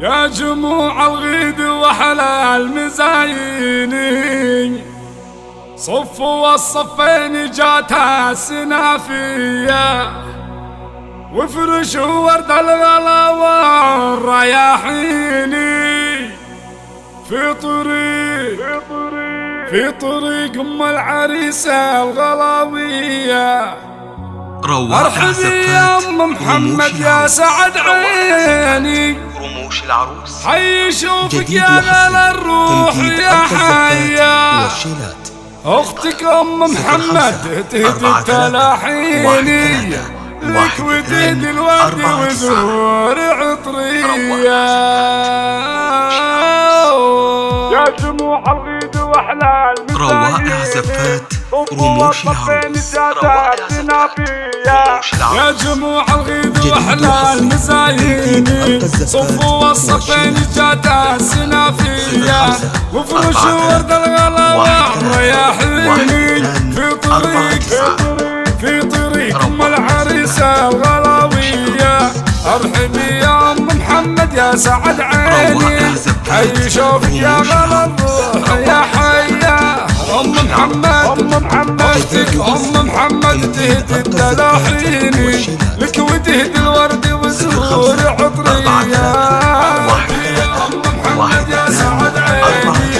يا جموع الغيد وحلا المزايني، صفوا الصفين جاتها السنافية، وافرشوا ورد الغلا والرياحيني في طريق ام العريسة الغلاوية. ارحبي يا ام محمد يا سعد عيني، رموش العروس حي شوفك يا غلا الروح يا حيا، اختك ام محمد تهدي التلاحيني، لك وتهدي الورد وزهور عطرية. يا جموع الغيد واحلى روائع زفات رموش العروس. يا جموع الغيد واحلى المزايني، صفوا الصفين جاتها السنافية، وفرشوا ورد الغلا والرياحيني، في طريق ام العريسة الغلاوية. ارحبي يا ام محمد يا سعد عيني، حي شوفك يا غلا الروح يا حيا. ام محمد اختك ام محمد تهدي التلاحيني، لك وتهدي الورد وزهور عطرية. يا ام محمد يا سعد عيني،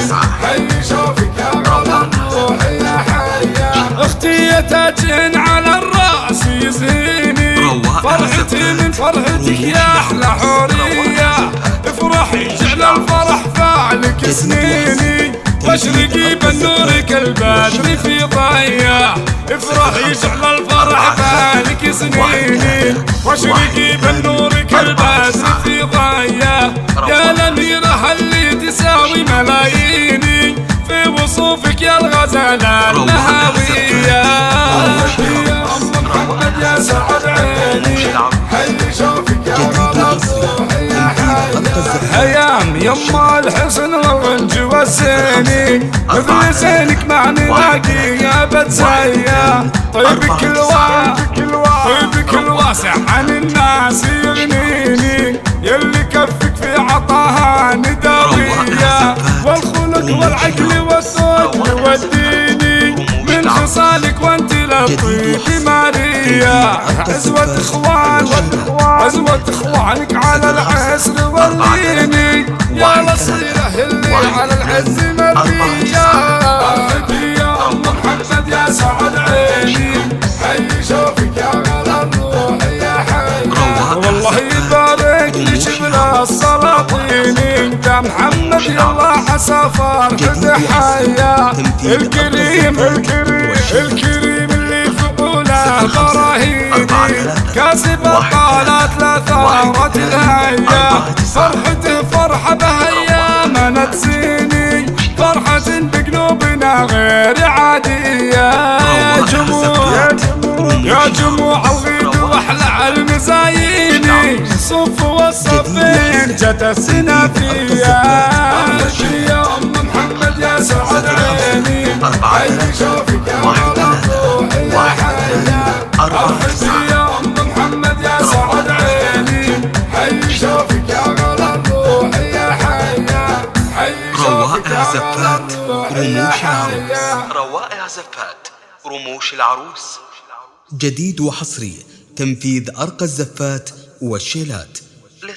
حي شوفك يا غلا الروح يا حيا. اختي يا تاجين على الراس يزهيني، فرحتي من فرحتك يا احلى حورية. افرحي جعل الفرح فعلك سنيني، واشرقي بنور كالبدر في ضيا. افرحي جعل الفرح فعلك سنيني، واشرقي بنور كالبدر في ضيا. يا الاميرة اللي تساوي ملاييني، في وصوفك يا الغزالة النهاوية. يا ام محمد يا سعد عيني، حي شوفك يا غلا الروح يا حيا. هيام يما الحسن والغنج والزيني، مثل زينك ما نلاقي يا بتسيا. طيبك الواسع عن الناس يغنيني، يلي كفك في عطاها نداوية. والخلق والعقل والزوج يوديني، من خصالك وانت لطيفي ماريا. عزوة اخوانك على العسر وريني، يا الصيرة اللي على العز مرية. يا ام محمد يا سعد عيني، حي شوفك يا غلا الروح يا حيا. والله يبارك لي شبل السلاطيني، يا محمد يلا عسى فرحة حيا. الكريم اللي فقوله براهيني، كاسب الطالات لا ثارت الهيا. فرحته فرحة بهيا ما نتسيني، فرحة بقلوبنا غير عادية. يا جموع الغيد واحلى المزايني، صفوا الصفين جت السنافية. يا ام محمد يا سعد عيني، حي شوفك يا غلا الروح يا حيا. ارحبي يا ام محمد يا سعد عيني، حي شوفك يا غلا الروح يا حيا. روائع زفات رموش العروس. روائع زفات رموش العروس، جديد وحصري، تنفيذ أرقى الزفات والشيلات.